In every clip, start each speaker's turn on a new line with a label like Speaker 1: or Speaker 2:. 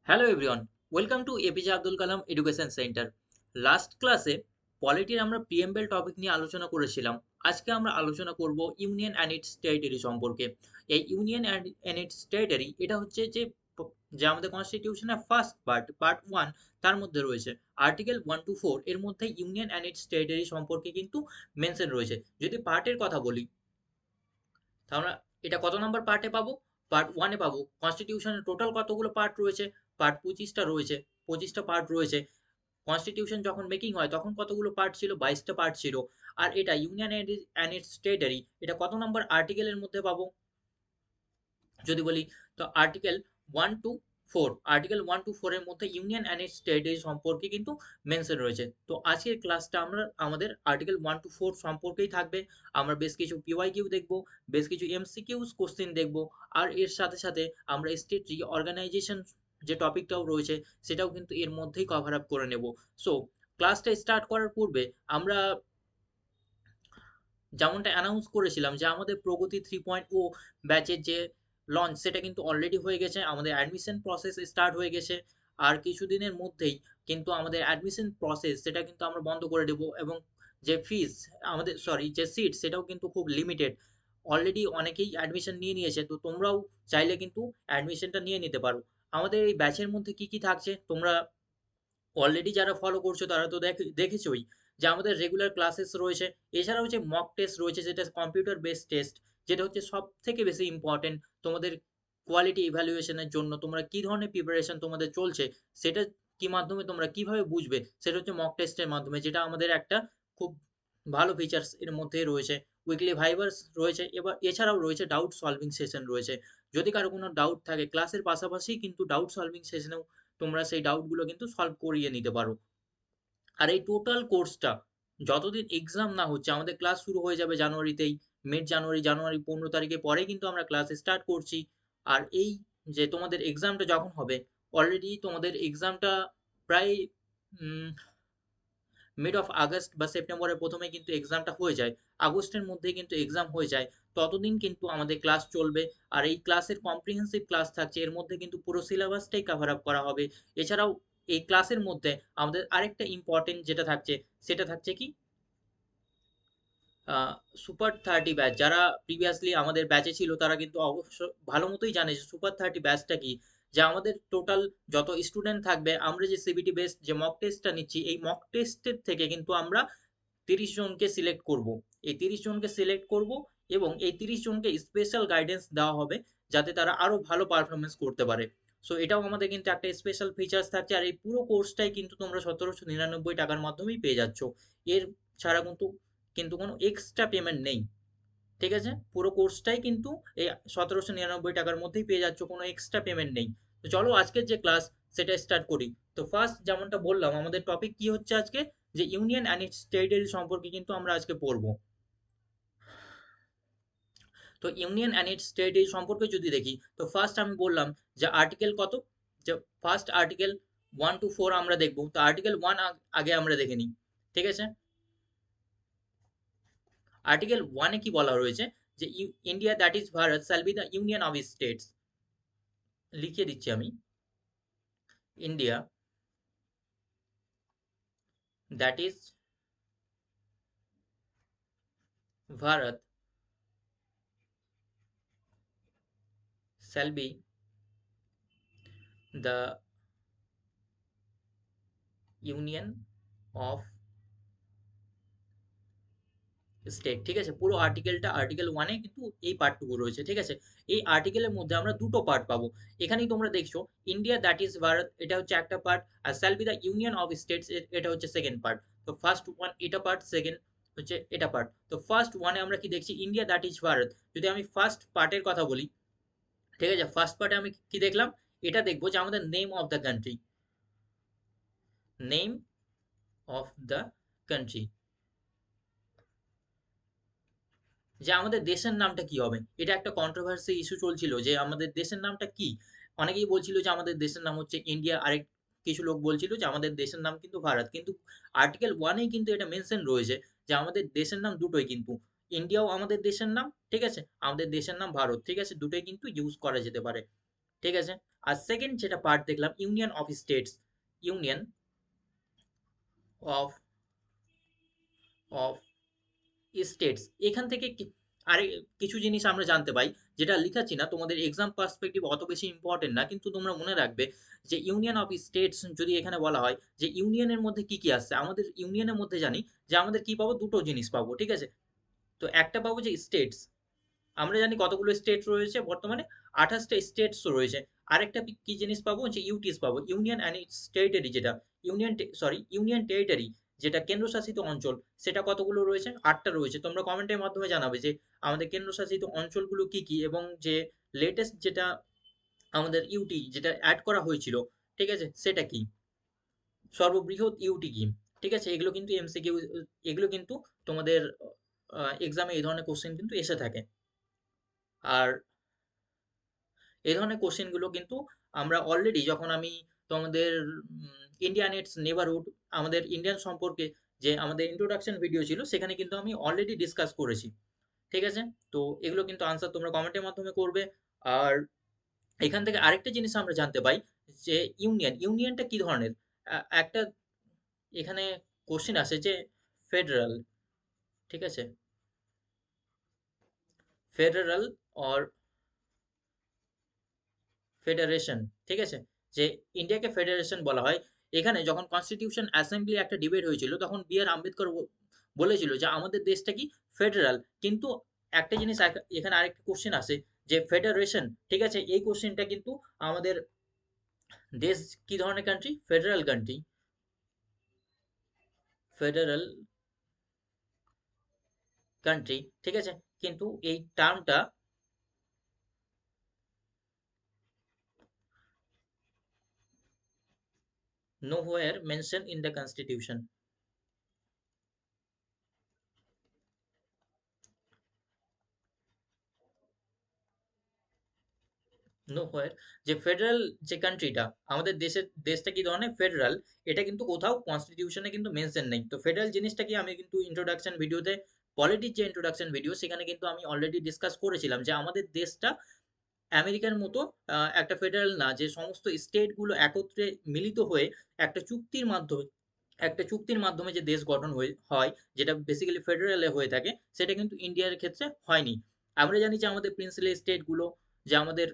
Speaker 1: Hello everyone, welcome to APJ Abdul Kalam education centre. Last ক্লাসে পলিটির আমরা preamble topic নিয়ে আলোচনা করেছিলাম। আজকে আমরা আলোচনা করব ইউনিয়ন অ্যান্ড ইটস টেরিটরি সম্পর্কে। এই ইউনিয়ন অ্যান্ড ইটস টেরিটরি এটা হচ্ছে যে আমাদের কনস্টিটিউশনের ফার্স্ট পার্ট ওয়ান, তার মধ্যে রয়েছে আর্টিকেল 1 to 4। এর মধ্যে ইউনিয়ন অ্যান্ড ইটস টেরিটরি সম্পর্কে কিন্তু মেনশন রয়েছে। যদি পার্টের কথা বলি, তাহলে এটা কত নাম্বার পার্টে পাবো? পার্ট ওয়ানে পাবো। কনস্টিটিউশনের টোটাল কতগুলো পার্ট রয়েছে? পার্ট 25টা রয়েছে। 25টা পার্ট রয়েছে। কনস্টিটিউশন যখন মেকিং হয় তখন কতগুলো পার্ট ছিল? 22টা পার্ট ছিল। আর এটা ইউনিয়ন অ্যান্ড ইটস টেরিটরি, এটা কত নাম্বার আর্টিকেলের মধ্যে পাবো যদি বলি? তো আর্টিকেল 1 to 4 এর মধ্যে ইউনিয়ন অ্যান্ড ইটস টেরিটরি সম্পর্কে কিন্তু মেনশন রয়েছে। তো আজকের ক্লাসটা আমরা আমাদের আর্টিকেল 1 to 4 সম্পর্কেই থাকবে। আমরা বেশ কিছু পিওয়াই কিউ দেখবো, বেশ কিছু এমসিকিউস কোশ্চেন দেখবো, আর এর সাথে সাথে আমরা স্টেট রিঅর্গানাইজেশন যে টপিকটাও রয়েছে সেটাও কিন্তু এর মধ্যেই কভার আপ করে নেব। সো ক্লাসটা স্টার্ট করার পূর্বে আমরা যেমনটা অ্যানাউন্স করেছিলাম যে আমাদের প্রগতি 3.0 ব্যাচের যে লঞ্চ সেটা কিন্তু অলরেডি হয়ে গেছে। আমাদের অ্যাডমিশন প্রসেস স্টার্ট হয়ে গেছে। আর কিছুদিনের মধ্যেই কিন্তু আমাদের অ্যাডমিশন প্রসেস সেটা কিন্তু আমরা বন্ধ করে দেব, এবং যে ফিস আমাদের যে সিট সেটাও কিন্তু খুব লিমিটেড। অলরেডি অনেকেই অ্যাডমিশন নিয়ে নিয়েছে, তো তোমরাও চাইলে কিন্তু অ্যাডমিশনটা নিয়ে নিতে পারো। আমাদের এই ব্যাচের মধ্যে কি কি থাকছে তোমরা অলরেডি যারা ফলো করছো তারা তো দেখেছোই যে আমাদের রেগুলার ক্লাসেস রয়েছে। এছাড়াও যে মক টেস্ট রয়েছে, যেটা কম্পিউটার বেসড টেস্ট, যেটা হচ্ছে সব থেকে বেশি ইম্পর্টেন্ট তোমাদের কোয়ালিটি ইভ্যালুয়েশনের জন্য। তোমরা কি ধরনের প্রিপারেশন তোমাদের চলছে সেটা কি মাধ্যমে তোমরা কিভাবে বুঝবে, সেটা হচ্ছে মক টেস্টের মাধ্যমে, যেটা আমাদের একটা খুব ভালো ফিচার্স এর মধ্যে রয়েছে। উইকলি ভাইভার্স রয়েছে, এবার এছাড়াও রয়েছে ডাউট সলভিং সেশন রয়েছে। যদি কারো কোনো ডাউট থাকে ক্লাসের পাশাপাশি কিন্তু ডাউট সলভিং সেশনেও তোমরা সেই ডাউটগুলো কিন্তু সলভ করিয়ে নিতে পারো। আর এই টোটাল কোর্সটা যতদিন এক্সাম না হচ্ছে, আমাদের ক্লাস শুরু হয়ে যাবে জানুয়ারিতেই, জানুয়ারি 15 তারিখে পরে কিন্তু আমরা ক্লাস স্টার্ট করছি। আর এই যে তোমাদের এক্সামটা যখন হবে, অলরেডি তোমাদের এক্সামটা প্রায় মিড অফ আগস্ট বা সেপ্টেম্বরের প্রথমে কিন্তু এক্সামটা হয়ে যায়। আগস্টের মধ্যে কিন্তু এক্সাম হয়ে যায়। ততদিন কিন্তু আমাদের ক্লাস চলবে। আর এই ক্লাসের কম্প্রিহেন্সিভ ক্লাস থাকছে, এর মধ্যে কিন্তু পুরো সিলেবাসটাই কভার আপ করা হবে। এছাড়াও এই ক্লাসের মধ্যে আমাদের আরেকটা ইম্পর্টেন্ট যেটা থাকছে, সেটা থাকছে কি, সুপার 30 ব্যাচ। যারা প্রিভিয়াসলি আমাদের ব্যাচে ছিল তারা কিন্তু অবশ্য ভালো মতোই জানে যে সুপার 30 ব্যাচটা কি। যে আমাদের টোটাল যত স্টুডেন্ট থাকবে, আমরা যে সিবিটি বেসড যে মক টেস্টটা নিচ্ছি, এই মক টেস্টের থেকে কিন্তু আমরা 30 জনকে সিলেক্ট করব। এই 30 জনকে সিলেক্ট করব, এবং এই 30 জনকে স্পেশাল গাইডেন্স দেওয়া হবে যাতে তারা আরো ভালো পারফরমেন্স করতে পারে। সো এটাও আমাদের কিন্তু একটা স্পেশাল ফিচার্স থাকছে। আর এই পুরো কোর্সটাই কিন্তু তোমরা 1799 টাকার মাধ্যমেই পেয়ে যাচ্ছ। এর ছাড়া কিন্তু কিন্তু কোনো এক্সট্রা পেমেন্ট নেই। ঠিক আছে, পুরো কোর্সটাই কিন্তু এই 1799 টাকার মধ্যেই পেয়ে যাচ্ছ, কোনো এক্সট্রা পেমেন্ট নেই। তো চলো আজকের যে ক্লাস সেটা স্টার্ট করি। তো ফার্স্ট যেমনটা বললাম, আমাদের টপিক কি হচ্ছে আজকে, যে ইউনিয়ন অ্যান্ড ইটস টেরিটরি সম্পর্কে কিন্তু আমরা আজকে পড়বো। তো ইউনিয়ন অ্যান্ড ইটস টেরিটরি সম্পর্কে যদি দেখি, তো ফার্স্ট আমি বললাম যে আর্টিকেল কত, যে ফার্স্ট আর্টিকেল 1 to 4 আমরা দেখবো। তো আর্টিকেল 1 আগে আমরা দেখে নিই। ঠিক আছে, আর্টিকেল 1-এ কি বলা রয়েছে, যে India that is Bharat shall be the union of states. লিখে দিচ্ছি আমি, India that is Bharat shall be the union of state. ঠিক আছে, পুরো আর্টিকেলটা আর্টিকেল 1-এ কিন্তু এই পার্টটুকু রয়েছে। ঠিক আছে, এই আর্টিকেলের মধ্যে আমরা দুটো পার্ট পাবো। এখানেই তোমরা দেখছো ইন্ডিয়া দ্যাট ইজ ভারত, এটা হচ্ছে একটা পার্ট, আর shall be the union of states, এটা হচ্ছে সেকেন্ড পার্ট। তো ফার্স্ট ওয়ান এটা পার্ট, সেকেন্ড হচ্ছে এটা পার্ট। তো ফার্স্ট ওয়ানে আমরা কি দেখছি, ইন্ডিয়া দ্যাট ইজ ভারত। যদি আমি ফার্স্ট পার্টের কথা বলি, ঠিক আছে, ফার্স্ট পার্টে আমি কি দেখলাম, এটা দেখবো যে আমাদের name of the country, name of the country, যে আমাদের দেশের নামটা কি হবে। এটা একটা কন্ট্রোভার্সি ইস্যু চলছিল যে আমাদের দেশের নামটা কি। অনেকেই বলছিল যে আমাদের দেশের নাম হচ্ছে ইন্ডিয়া, আরেক কিছু লোক বলছিল যে আমাদের দেশের নাম কিন্তু ভারত। কিন্তু আর্টিকেল 1-এই কিন্তু এটা মেনশন রয়েছে যে আমাদের দেশের নাম দুটোই কিন্তু, ইন্ডিয়াও আমাদের দেশের নাম, ঠিক আছে, আমাদের দেশের নাম ভারত, ঠিক আছে, দুটোই কিন্তু ইউজ করা যেতে পারে। ঠিক আছে, আর সেকেন্ড যেটা পার্ট দেখলাম union of states, union of of states. এখান থেকে আরে কিছু জিনিস আমরা জানতে পাই যেটা লিখাচ্ছি না, তোমাদের এক্সাম পার্সপেক্টিভ অত বেশি ইম্পর্টেন্ট না, কিন্তু তোমরা মনে রাখবে যে ইউনিয়ন অফ স্টেটস যদি এখানে বলা হয় যে ইউনিয়নের মধ্যে কি কি আসছে, আমাদের ইউনিয়নের মধ্যে জানি যে আমাদের কি পাবো, দুটো জিনিস পাবো, ঠিক আছে। তো একটা পাবো যে স্টেটস, আমরা জানি কতগুলো স্টেট রয়েছে বর্তমানে, 28টা স্টেটস রয়েছে। আরেকটা কি জিনিস পাবো যে ইউটিস পাবো, ইউনিয়ন অ্যান্ড ইটস টেরিটরি, যেটা ইউনিয়ন টেরিটরি, যেটা কেন্দ্রশাসিত অঞ্চল, সেটা কতগুলো রয়েছে, 8টা রয়েছে। তোমরা কমেন্টের মাধ্যমে জানাবে যে আমাদের কেন্দ্রশাসিত অঞ্চলগুলো কি কি, এবং যে লেটেস্ট যেটা আমাদের ইউটি যেটা অ্যাড করা হয়েছিল, ঠিক আছে, সেটা কি, সর্ববৃহৎ ইউটি কি, ঠিক আছে। এগুলো কিন্তু এমসিকিউ, এগুলো কিন্তু তোমাদের এক্সামে এই ধরনের কোশ্চেন কিন্তু এসে থাকে। আর এই ধরনের কোশ্চেনগুলো কিন্তু আমরা অলরেডি, যখন আমি তোমাদের ইন্ডিয়ান ইটস নেবারহুড, আমাদের ইন্ডিয়ান সম্পর্কে যে আমাদের ইন্ট্রোডাকশন ভিডিও ছিল, সেখানে কিন্তু আমি অলরেডি ডিসকাস করেছি, ঠিক আছে। তো এগুলো কিন্তু আনসার তোমরা কমেন্টের মাধ্যমে করবে। আর এখান থেকে আরেকটা জিনিস আমরা জানতে পাই যে ইউনিয়নটা কি ধরনের। একটা এখানে কোশ্চেন আসে যে ফেডারাল, ঠিক আছে, ফেডারাল অর ফেডারেশন, ঠিক আছে, যে ইন্ডিয়াকে ফেডারেশন বলা হয়। এখানে যখন কনস্টিটিউশন অ্যাসেম্বলি একটা ডিবেট হয়েছিল, তখন বি আর আম্বেদকর বলেছিল যে আমাদের দেশটা কি ফেডারাল। কিন্তু একটা জিনিস এখানে আরেকটা কোশ্চেন আসে যে ফেডারেশন, ঠিক আছে, এই কোশ্চেনটা কিন্তু আমাদের দেশ কি ধরনের country, federal country, federal country, ঠিক আছে। কিন্তু এই টার্মটা nowhere mentioned in the constitution, nowhere, যে ফেডারাল যে কান্ট্রিটা, আমাদের দেশটা কি ধরনের ফেডারাল, এটা কিন্তু কোথাও কনস্টিটিউশনে কিন্তু মেনশন নেই। তো ফেডারাল জিনিসটা কি, আমি কিন্তু ইন্ট্রোডাকশন ভিডিওতে, পলিটির যে ইন্ট্রোডাকশন ভিডিও, সেখানে কিন্তু আমি অলরেডি ডিসকাস করেছিলাম যে আমাদের দেশটা আমেরিকার মতো একটা ফেডারেল না, যে সমস্ত স্টেট গুলো একত্রে মিলিত হয়ে একটা চুক্তির মাধ্যমে, যে দেশ গঠন হয়, যেটা বেসিক্যালি ফেডারেলে হয়ে থাকে, সেটা কিন্তু ইন্ডিয়ার ক্ষেত্রে হয়নি। আমরা জানি যে আমাদের প্রিন্সিপাল স্টেট গুলো, যে আমাদের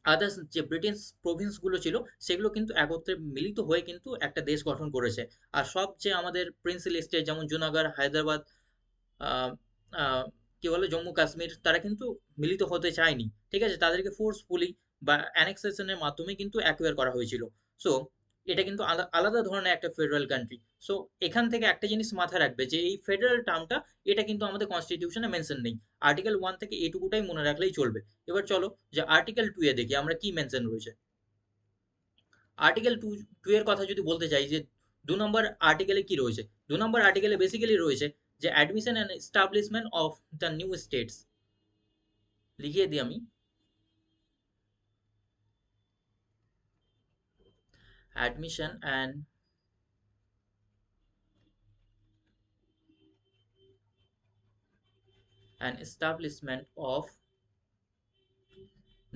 Speaker 1: আদার্স যে ব্রিটিশ প্রভিন্স গুলো ছিল, সেগুলো কিন্তু একত্রে মিলিত হয়ে কিন্তু একটা দেশ গঠন করেছে। আর সব যে আমাদের প্রিন্সিপাল স্টেট, যেমন জুনাগড়, হায়দ্রাবাদ, আহ, আহ, কি বলে, জম্মু কাশ্মীর, তারা কিন্তু মিলিত হতে চায়নি, ঠিক আছে, তাদেরকে ফোর্সফুলি বা অ্যানেক্সেশনের মাধ্যমে কিন্তু অ্যাকোয়ার করা হয়েছিল। সো এটা কিন্তু আলাদা ধরনের একটা ফেডারেল কান্ট্রি। সো এখান থেকে একটা জিনিস মাথায় রাখবে যে এই ফেডারেল টার্মটা, এটা কিন্তু আমাদের কনস্টিটিউশনে মেনশন নেই। আর্টিকেল 1 থেকে এইটুকুটাই মনে রাখলেই চলবে। এবার চলো যে আর্টিকেল 2 এ দেখি আমরা কি মেনশন রয়েছে। আর্টিকেল 2 এর কথা যদি বলতে চাই, যে 2 নম্বর আর্টিকেলে কি রয়েছে, 2 নম্বর আর্টিকেলে বেসিক্যালি রয়েছে যে admission and establishment of the new states. লিখিয়ে দিই আমি, admission and establishment of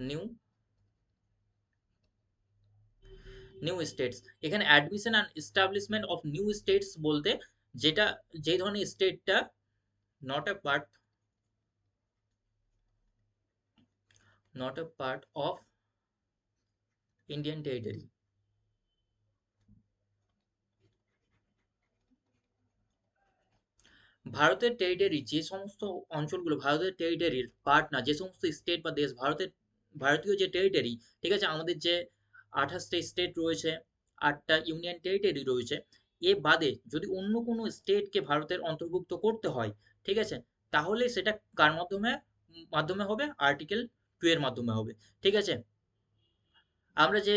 Speaker 1: new new states. এখানে admission and establishment of new states বলতে, যেটা, যে ধরনের স্টেটটা not a part, of Indian territory. ভারতের টেরিটরি, যে সমস্ত অঞ্চলগুলো ভারতের টেরিটরির পার্ট না, যে সমস্ত স্টেট বা দেশ ভারতীয় যে টেরিটরি, ঠিক আছে, আমাদের যে 28টা স্টেট রয়েছে, 8টা ইউনিয়ন টেরিটরি রয়েছে, এ বাদে যদি অন্য কোনো স্টেটকে ভারতের অন্তর্ভুক্ত করতে হয়, ঠিক আছে, তাহলে সেটা কার মাধ্যমে মাধ্যমে হবে, আর্টিকেল 2 এর মাধ্যমে হবে, ঠিক আছে। আমরা যে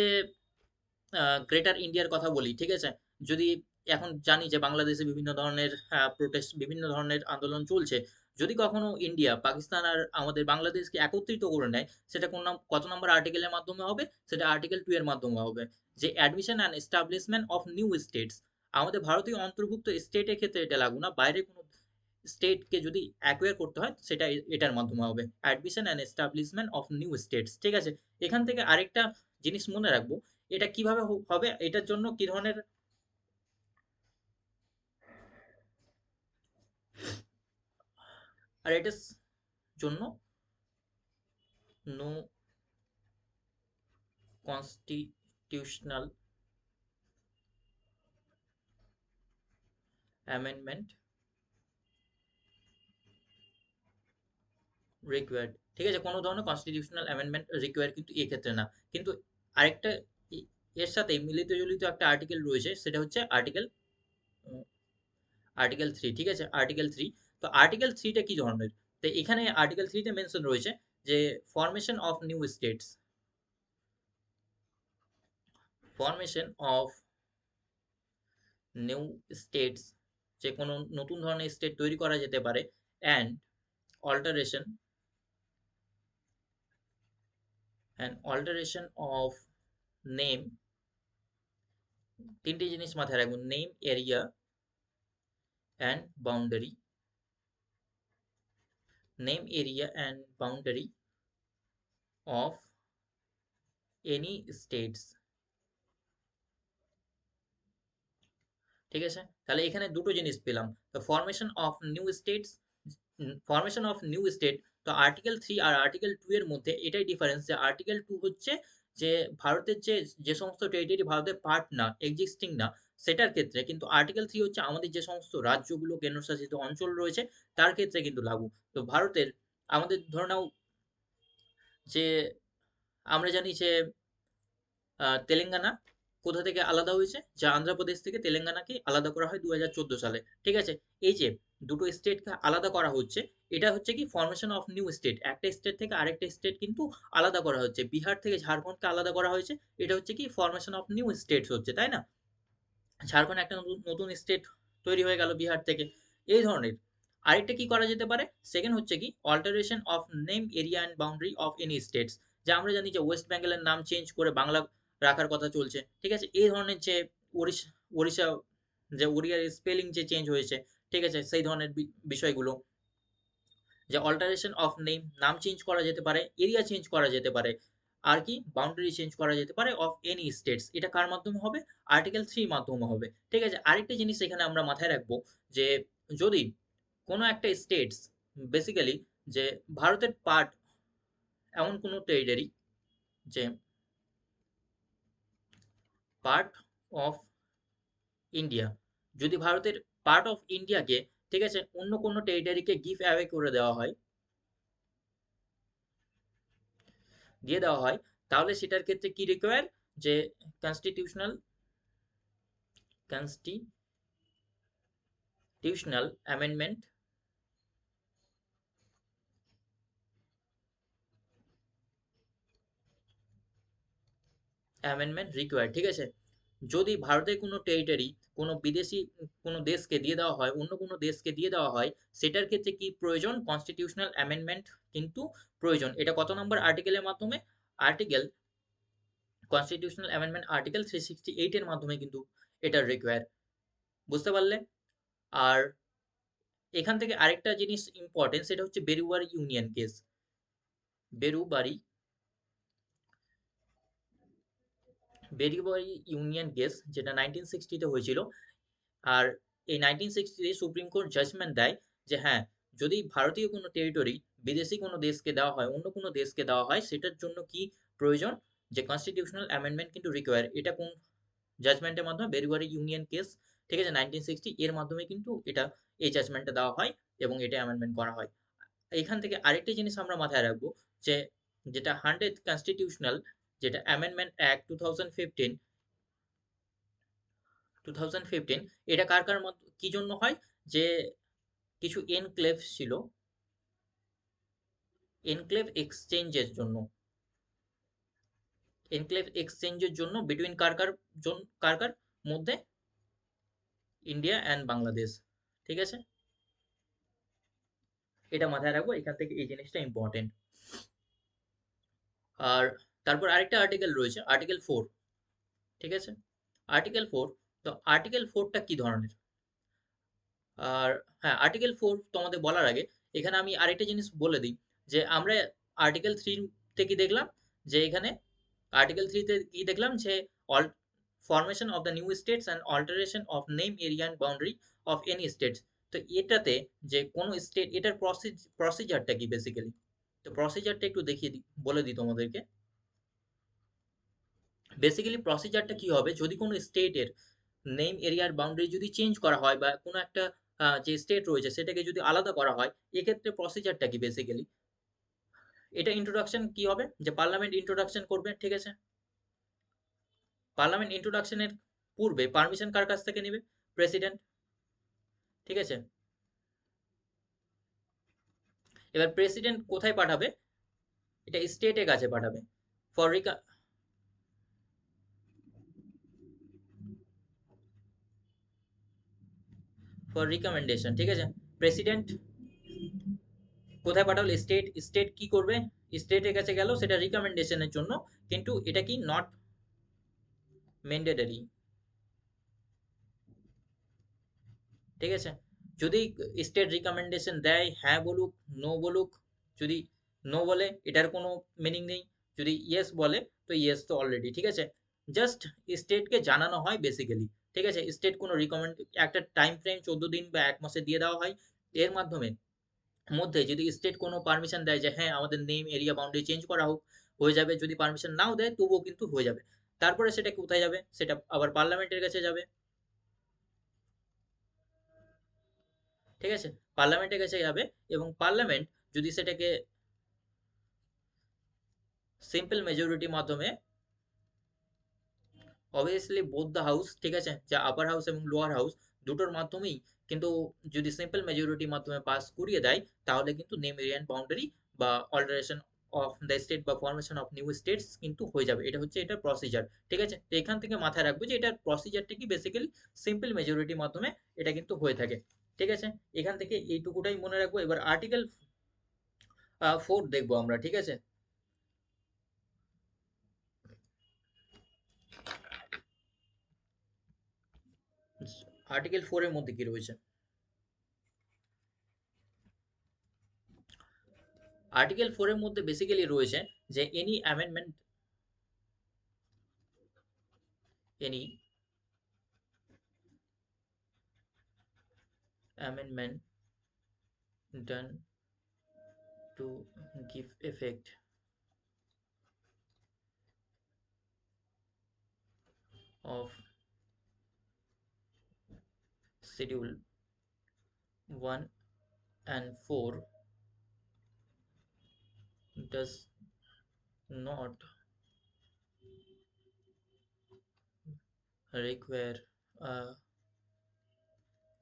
Speaker 1: গ্রেটার ইন্ডিয়ার কথা বলি, ঠিক আছে, যদি এখন জানি যে বাংলাদেশে বিভিন্ন ধরনের প্রোটেস্ট, বিভিন্ন ধরনের আন্দোলন চলছে, যদি কখনো ইন্ডিয়া পাকিস্তান আর আমাদের বাংলাদেশকে একত্রিত করে নেয়, সেটা কত নম্বর আর্টিকেলের মাধ্যমে হবে, সেটা আর্টিকেল 2 এর মাধ্যমে হবে, যে admission and establishment of new states. আমাদের ভারতীয় অন্তর্ভুক্ত স্টেটের ক্ষেত্রে এটা লাগু না, বাইরে কোনো স্টেটকে যদি অ্যাকোয়ার করতে হয়, সেটা এটার মাধ্যমে হবে, admission and establishment of new states, ঠিক আছে। এখান থেকে আরেকটা জিনিস মনে রাখবো, এটা কিভাবে হবে, এটার জন্য কি ধরনের, আর এটার জন্য নো কনস্টিটিউশনাল অ্যামেন্ডমেন্ট রিকোয়ার্ড। ঠিক আছে, কোনো ধরনের কনস্টিটিউশনাল অ্যামেন্ডমেন্ট রিকোয়ার কিন্তু এক্ষেত্রে না। কিন্তু আরেকটা এর সাথে মিলিত জুলিত একটা আর্টিকেল রয়েছে, সেটা হচ্ছে আর্টিকেল 3। ঠিক আছে, আর্টিকেল 3। তো আর্টিকেল 3টা কি ধরনের? তো এখানে আর্টিকেল 3তে মেনশন রয়েছে যে formation of new states, formation of new states, যে কোনো নতুন ধরনের স্টেট তৈরি করা যেতে পারে, and alteration alteration of name. তিনটি জিনিস মাথায় রাখবেন: name, area and boundary. Name, area and boundary of any states. ঠিক আছে, তাহলে এখানে দুটো জিনিস পেলাম, তো formation of new states, formation of new state. তো আর্টিকেল 3 আর আর্টিকেল 2 এর মধ্যে এটাই ডিফারেন্স, যে আর্টিকেল 2 হচ্ছে যে ভারতের যে যে সমস্ত টেরিটরি ভারতের পার্ট না, এক্সিস্টিং না, সেটার ক্ষেত্রে, কিন্তু আর্টিকেল 3 হচ্ছে আমাদের যে সমস্ত রাজ্যগুলো, কেন্দ্রশাসিত অঞ্চল রয়েছে তার ক্ষেত্রে কিন্তু লাগু। তো ভারতের, আমাদের ধরে নাও যে আমরা জানি যে তেলেঙ্গানা কোথা থেকে আলাদা হয়েছে, যা আন্ধ্রপ্রদেশ থেকে তেলেঙ্গানাকে আলাদা করা হয় 2014 সালে। ঠিক আছে, এই যে দুটো স্টেটকে আলাদা করা হচ্ছে, এটা হচ্ছে কি ফরমেশন অফ নিউ স্টেট। একটা স্টেট থেকে আরেকটা স্টেট কিন্তু আলাদা করা হচ্ছে, বিহার থেকে ঝাড়খণ্ডকে আলাদা করা হয়েছে, এটা হচ্ছে কি ফরমেশন অফ নিউ স্টেটস হচ্ছে, তাই না? ঝাড়খণ্ড একটা নতুন নতুন স্টেট তৈরি হয়ে গেল বিহার থেকে, এই ধরনের। আরেকটা কি করা যেতে পারে, সেকেন্ড হচ্ছে কি alteration of name, area and boundary of any states. যা আমরা জানি যে ওয়েস্ট বেঙ্গলের নাম চেঞ্জ করে বাংলা রাখার কথা চলছে। ঠিক আছে, এই ধরনের যে ওড়িশা ওড়িশা যে ওড়িয়ার স্পেলিং যে চেঞ্জ হয়েছে, ঠিক আছে, সেই ধরনের বিষয়গুলো, যে অল্টারেশন অফ নেম, নাম চেঞ্জ করা যেতে পারে, এরিয়া চেঞ্জ করা যেতে পারে, আর কি বাউন্ডারি চেঞ্জ করা যেতে পারে অফ এনি স্টেটস। এটা কার মাধ্যমে হবে? আর্টিকেল 3 মাধ্যমে হবে। ঠিক আছে, আরেকটা জিনিস এখানে আমরা মাথায় রাখবো, যে যদি কোনো একটা স্টেটস, বেসিক্যালি যে ভারতের পার্ট, এমন কোনো টেরিটরি যে পার্ট অফ ইন্ডিয়া, যদি ভারতের পার্ট অফ ইন্ডিয়াকে, ঠিক আছে, অন্য কোনো টেরিটরিকে গিভ অ্যাওয়ে করে দেওয়া হয়, দিয়ে দেওয়া হয়, তাহলে সেটার ক্ষেত্রে কি রিকোয়ার, যে constitutional constitutional amendment amendment require. ঠিক আছে, যদি ভারতের কোনো টেরিটরি কোনো বিদেশি কোনো দেশকে দিয়ে দেওয়া হয়, অন্য কোনো দেশকে দিয়ে দেওয়া হয়, সেটার ক্ষেত্রে কি প্রয়োজন? কনস্টিটিউশনাল অ্যামেন্ডমেন্ট কিন্তু প্রয়োজন। এটা কত নম্বর আর্টিকেলের মাধ্যমে? আর্টিকেল কনস্টিটিউশনাল অ্যামেন্ডমেন্ট আর্টিকেল 368 এর মাধ্যমে কিন্তু এটা রিকোয়ার। বুঝতে পারলে? আর এখান থেকে আরেকটা জিনিস ইম্পর্টেন্ট, সেটা হচ্ছে বেরুবারি ইউনিয়ন কেস। বেরুবারি বেরুবারি ইউনিয়ন কেস, যেটা 1960-তে হয়েছিল। আর এই 1960-তে সুপ্রিম কোর্ট জাজমেন্ট দেয় যে হ্যাঁ, যদি ভারতীয় কোনো টেরিটরি বিদেশি কোনো দেশকে দেওয়া হয়, অন্য কোনো দেশকে দেওয়া হয়, সেটার জন্য কি প্রয়োজন? যে কনস্টিটিউশনাল অ্যামেন্ডমেন্ট কিন্তু রিকোয়ার। এটা কোন জাজমেন্টের মাধ্যমে? বেরুবারি ইউনিয়ন কেস। ঠিক আছে, 1960 এর মাধ্যমে কিন্তু এটা, এই জাজমেন্টটা দেওয়া হয় এবং এটা অ্যামেন্ডমেন্ট করা হয়। এখান থেকে আরেকটা জিনিস আমরা মাথায় রাখবো, যে যেটা 100th কনস্টিটিউশনাল, যেটা অ্যামেন্ডমেন্ট অ্যাক্ট 2015, এটা কার কার মত কি জন্য হয়? যে কিছু এনক্লেভ ছিল, এনক্লেভ এক্সচেঞ্জের জন্য, এনক্লেভ এক্সচেঞ্জের জন্য বিটুইন কার কার মধ্যে? India and Bangladesh. ঠিক আছে, এটা মাথায় রাখবো, এখান থেকে এই জিনিসটা ইম্পর্টেন্ট। আর তারপর আরেকটা আর্টিকেল রয়েছে, আর্টিকেল 4। ঠিক আছে, আর্টিকেল 4। তো আর্টিকেল 4টা কি ধরনের? আর হ্যাঁ, আর্টিকেল 4 তোমাদের বলার আগে এখানে আমি আরেকটা জিনিস বলে দিই, যে আমরা আর্টিকেল 3 থেকে দেখলাম যে এখানে আর্টিকেল 3 তে কি দেখলাম যে all formation of the new states and alteration of name area and boundary of any states. তো এটাতে যে কোন স্টেট, এটার প্রসিজারটা কি বেসিক্যালি, তো প্রসিজারটা একটু দেখিয়ে দিই, বলে দিই তোমাদেরকে। বেসিক্যালি প্রসিজারটা কি হবে, যদি কোনো স্টেটের নেম এরিয়ার বাউন্ডারি যদি চেঞ্জ করা হয় বা কোনো একটা যে স্টেট রয়েছে সেটাকে যদি আলাদা করা হয়, এক্ষেত্রে প্রসিজারটা কি বেসিক্যালি, এটা ইন্ট্রোডাকশন কি হবে, যে পার্লামেন্ট ইন্ট্রোডাকশন করবে, ঠিক আছে। পার্লামেন্ট ইন্ট্রোডাকশনের পূর্বে পারমিশন কার কাছ থেকে নেবে, প্রেসিডেন্ট, ঠিক আছে। এবার প্রেসিডেন্ট কোথায় পাঠাবে, এটা স্টেটের কাছে পাঠাবে ফর রিকমেন্ডেশন, ঠিক আছে। প্রেসিডেন্ট কোথায় পাঠালো, স্টেট, স্টেট কি করবে, স্টেটের কাছে গেল সেটা রিকমেন্ডেশনের জন্য, কিন্তু এটা কি নট ম্যান্ডেটরি, ঠিক আছে। যদি স্টেট রিকমেন্ডেশন দেয়, হ্যাঁ বলুক, নো বলুক, যদি নো বলে এটার কোনো মিনিং নেই, যদি ইয়েস বলে তো ইয়েস তো অলরেডি, ঠিক আছে। জাস্ট স্টেটকে জানানো হয় বেসিক্যালি, ঠিক আছে। স্টেট কোনো রিকমেন্ড, একটা টাইম ফ্রেম 14 দিন বা 1 মাসে দিয়ে দেওয়া হয়, এর মাধ্যমে মধ্যে যদি স্টেট কোনো পারমিশন দেয় যে হ্যাঁ আমাদের নেম এরিয়া বাউন্ডারি চেঞ্জ করা হোক, হয়ে যাবে। যদি পারমিশন নাও দেয় তবুও কিন্তু হয়ে যাবে। তারপরে সেটা কোথায় যাবে, সেটা আবার পার্লামেন্টের কাছে যাবে, ঠিক আছে। পার্লামেন্টের কাছে যাবে এবং পার্লামেন্ট যদি সেটাকে সিম্পল মেজরিটির মাধ্যমে, অবভিয়াসলি বোথ দ্য হাউস, ঠিক আছে, যা আপার হাউস এবং লোয়ার হাউস দুটোর মাধ্যমেই কিন্তু, যদি সিম্পল মেজরিটির মাধ্যমে পাস করিয়ে দেয়, তাহলে কিন্তু নেম এরিয়া এন্ড বাউন্ডারি বা অল্টারেশন অফ দ্য স্টেট বা ফরমেশন অফ নিউ স্টেটস কিন্তু হয়ে যাবে। এটা হচ্ছে এটার প্রসিজার, ঠিক আছে। তো এখান থেকে মাথায় রাখবো যে এটার প্রসিজারটা কি, বেসিক্যালি সিম্পল মেজরিটির মাধ্যমে এটা কিন্তু হয়ে থাকে, ঠিক আছে। এখান থেকে এইটুকুটাই মনে রাখবো। এবার আর্টিকেল 4 দেখবো আমরা, ঠিক আছে। আর্টিকেল 4 এর মধ্যে কি রয়েছে, আর্টিকেল 4 এর মধ্যে বেসিক্যালি রয়েছে যে any amendment done to give effect of schedule 1 and 4 does not require a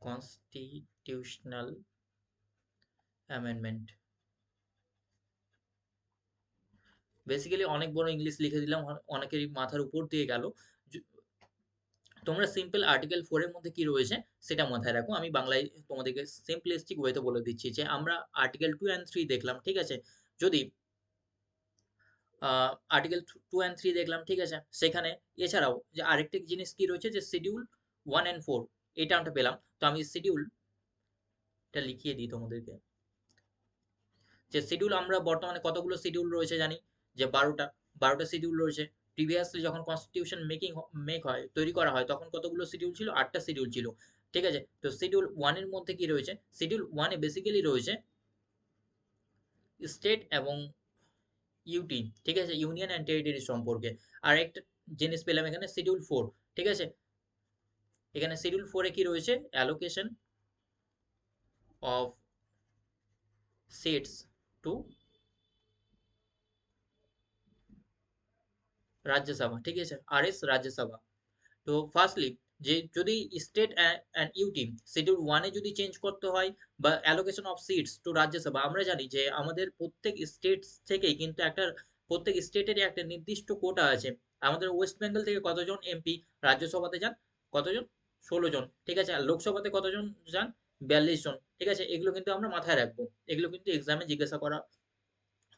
Speaker 1: constitutional amendment। Basically অনেক বড় ইংলিশ লিখে দিলাম, অনেকেরই মাথার উপর দিয়ে গেল। তোমরা সিম্পল আর্টিকেল 4 এর মধ্যে কি রয়েছে সেটা মাথায় রাখো। আমি বাংলায় তোমাদেরকে সিম্পলিস্টিক ওয়েতে বলে দিচ্ছি যে আমরা আর্টিকেল 2 এন্ড 3 দেখলাম, ঠিক আছে। যদি আর্টিকেল 2 এন্ড 3 দেখলাম, ঠিক আছে। সেখানে এছাড়াও যে আরেকটা জিনিস কি রয়েছে, যে শিডিউল 1 এন্ড 4, এটা আমরা পেলাম। তো আমি শিডিউলটা লিখিয়ে দিই তোমাদেরকে, যে শিডিউল আমরা বর্তমানে কতগুলো শিডিউল রয়েছে জানি, যে 12টা শিডিউল রয়েছে। প্রিভিয়াসলি যখন কনস্টিটিউশন মেক হয়, তৈরি করা হয়, তখন কতগুলো শিডিউল ছিল, 8টা শিডিউল ছিল, ঠিক আছে। তো শিডিউল 1 এর মধ্যে কি রয়েছে, শিডিউল 1 এ বেসিক্যালি রয়েছে স্টেট এবং ইউটি, ঠিক আছে, ইউনিয়ন অ্যান্ড টেরিটরি সম্পর্কে। আর একটা জিনিস পেলাম এখানে শিডিউল 4, ঠিক আছে। এখানে শিডিউল 4 এ কি রয়েছে, allocation of seats to Rajya Sabha, ঠিক আছে, আরএস রাজ্যসভা। তো ফার্স্টলি, যে যদি স্টেট অ্যান্ড ইউটি শিডিউল 1 এ যদি চেঞ্জ করতে হয়, বা allocation of seats to Rajya Sabha, আমরা জানি যে আমাদের প্রত্যেক স্টেট থেকেই কিন্তু একটা, প্রত্যেক স্টেটেরই একটা নির্দিষ্ট কোটা আছে। আমাদের ওয়েস্ট বেঙ্গল থেকে কতজন এমপি রাজ্যসভাতে যান, কতজন, 16 জন, ঠিক আছে। আর লোকসভাতে কতজন যান, 42 জন, ঠিক আছে। এগুলো কিন্তু আমরা মাথায় রাখবো, এগুলো কিন্তু এক্সামে জিজ্ঞাসা করা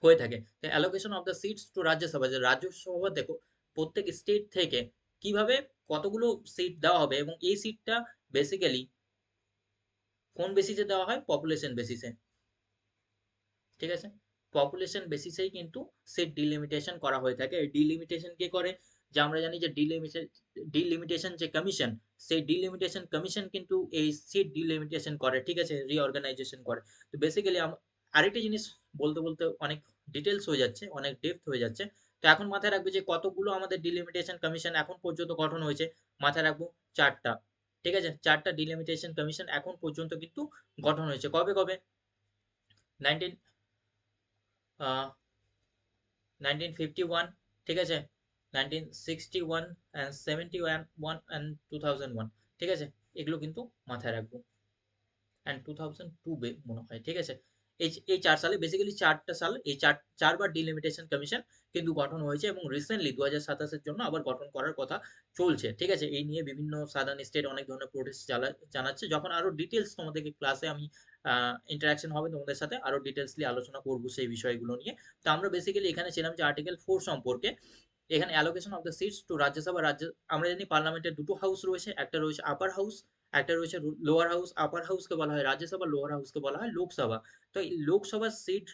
Speaker 1: হয়ে থাকে। তো allocation of the seats to Rajya Sabha, যে রাজ্যসভা দেখো প্রত্যেক স্টেট থেকে কিভাবে কতগুলো সিট দেওয়া হবে, এবং এই সিটটা বেসিক্যালি কোন বেসিসে দেওয়া হয়, পপুলেশন বেসিসে, ঠিক আছে। পপুলেশন বেসিসেই কিন্তু সিট ডিলিমিটেশন করা হয়ে থাকে। এই ডিলিমিটেশন কে করে? যে আমরা জানি যে ডিলিমিটেশন যে কমিশন, সেই ডিলিমিটেশন কমিশন কিন্তু এই সিট ডিলিমিটেশন করে, ঠিক আছে, রিঅর্গানাইজেশন করে। তো বেসিক্যালি আরেকটা জিনিস বলতে বলতে অনেক ডিটেলস হয়ে যাচ্ছে, অনেক ডেপথ হয়ে যাচ্ছে। তো এখন মাথায় রাখবে যে কতগুলো আমাদের ডিলিমিটেশন কমিশন এখন পর্যন্ত গঠন হয়েছে। মাথায় রাখবো চারটা, ঠিক আছে, চারটা ডিলিমিটেশন কমিশন এখন পর্যন্ত কিন্তু গঠন হয়েছে। কবে কবে? 19 1951, ঠিক আছে, 1961 and 71 and 2001, ঠিক আছে, এগুলো কিন্তু মাথায় রাখবো। অ্যান্ড 2002 মনে হয়, ঠিক আছে। এই 4 সালে বেসিক্যালি 4টা সাল, এই চারবার ডিলিমিটেশন কমিশন কিন্তু গঠন হয়েছে এবং রিসেন্টলি 2027-এর জন্য আবার গঠন করার কথা চলছে, ঠিক আছে। এই নিয়ে বিভিন্ন সাদার্ন স্টেট অনেক ধরনের প্রোটেস্ট জানাচ্ছে। যখন আরো ডিটেলস তোমাদেরকে ক্লাসে আমি ইন্টারাকশন হবে তোমাদের সাথে, আরো ডিটেলসলি আলোচনা করবো সেই বিষয়গুলো নিয়ে। তো আমরা বেসিক্যালি এখানে ছিলাম যে আর্টিকেল 4 সম্পর্কে। এখানে allocation of the seats to Rajya Sabha. আমরা জানি পার্লামেন্টের দুটো হাউস রয়েছে, একটা রয়েছে আপার হাউস, একটা রয়েছে লোয়ার হাউস। আপার হাউসকে বলা হয় রাজ্যসভা, লোয়ার হাউসকে বলা হয় লোকসভা। তো এই লোকসভার সিট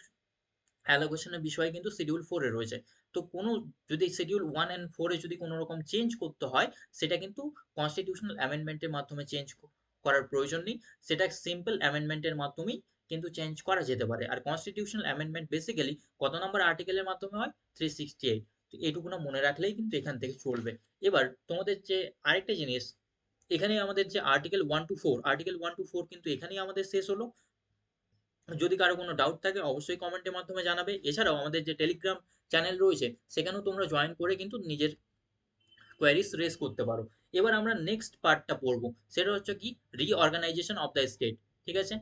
Speaker 1: অ্যালোকেশনের বিষয় কিন্তু শিডিউল 4 এ রয়েছে। তো কোনো যদি শিডিউল 1 এন্ড 4 এ যদি কোনো রকম চেঞ্জ করতে হয়, সেটা কিন্তু কনস্টিটিউশনাল অ্যামেন্ডমেন্টের মাধ্যমে চেঞ্জ করার প্রয়োজন নেই। সেটা সিম্পল অ্যামেন্ডমেন্টের মাধ্যমেই কিন্তু চেঞ্জ করা যেতে পারে। আর কনস্টিটিউশনাল অ্যামেন্ডমেন্ট বেসিক্যালি কত নম্বর আর্টিকেলের মাধ্যমে হয়? 368। তো এটুকুনা মনে রাখলেই কিন্তু এখান থেকে চলবে। এবার তোমাদের যে আরেকটা জিনিস, এখানে আমাদের যে আর্টিকেল 1 টু 4, আর্টিকেল 1 টু 4 কিন্তু এখানেই আমাদের শেষ হলো। যদি কারো কোনো ডাউট থাকে অবশ্যই কমেন্টের মাধ্যমে জানাবে। এছাড়াও আমাদের যে টেলিগ্রাম চ্যানেল রয়েছে সেখানেও তোমরা জয়েন করে কিন্তু নিজের কোয়ারিজ রেজ করতে পারো। এবার আমরা নেক্সট পার্টটা পড়বো, সেটা হচ্ছে কি রিঅর্গানাইজেশন অফ দ্য স্টেট, ঠিক আছে,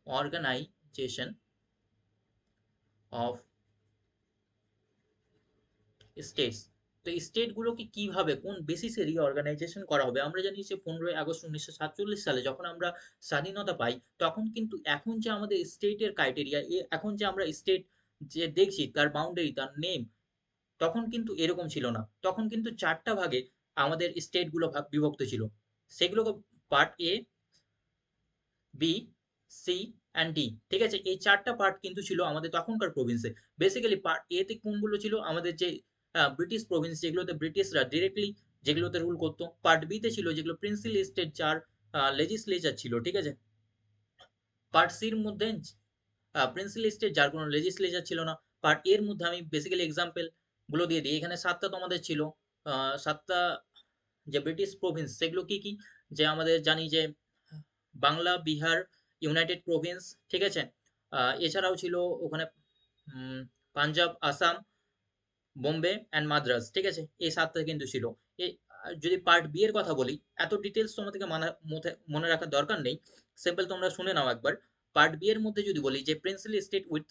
Speaker 1: রিঅর্গানাইজেশন অফ স্টেটস। তো স্টেটগুলোকে কিভাবে কোন বেসিসে রিঅর্গানাইজেশন করা হবে? আমরা জানি যে 15ই আগস্ট 1947 সালে যখন আমরা স্বাধীনতা পাই, তখন কিন্তু এখন যে আমাদের স্টেটের ক্রাইটেরিয়া, এখন যে আমরা স্টেট যে দেখছি তার বাউন্ডারি, তার নেম, তখন কিন্তু এরকম ছিল না। তখন কিন্তু 4টা ভাগে আমাদের স্টেটগুলো বিভক্ত ছিল। সেগুলোকে part A, B, C and D, ঠিক আছে। এই 4টা পার্ট কিন্তু ছিল আমাদের তখনকার প্রভিন্সে। বেসিক্যালি পার্ট এ তে কোনগুলো ছিল? আমাদের যে ব্রিটিশ প্রভিন্স, যেগুলোতে ব্রিটিশরা ডিরেক্টলি যেগুলোতে রুল করতো। পার্ট বি তে ছিল যেগুলো প্রিন্সিপাল স্টেট, যার লেজিসলেচার ছিল, ঠিক আছে। পার্ট সির মধ্যে প্রিন্সিপাল স্টেট যার কোনো লেজিসলেচার ছিল না। পার্ট এর মধ্যে আমি বেসিক্যালি এক্সাম্পল গুলো দিয়ে দিই। এখানে 7টা তোমাদের ছিল, 7টা যে ব্রিটিশ প্রভিন্স, সেগুলো কি কি? যে আমাদের জানি যে বাংলা, বিহার, ইউনাইটেড প্রভিন্স, ঠিক আছে। এছাড়াও ছিল ওখানে পাঞ্জাব, আসাম, বোম্বে অ্যান্ড মাদ্রাজ, ঠিক আছে। এই 7টা কিন্তু ছিল। এই যদি পার্ট বি এর কথা বলি, এত ডিটেলস তোমাদেরকে মনে রাখার দরকার নেই, সিম্পল তোমরা শুনে নাও একবার। পার্ট বি এর মধ্যে যদি বলি যে প্রিন্সিপাল স্টেট উইথ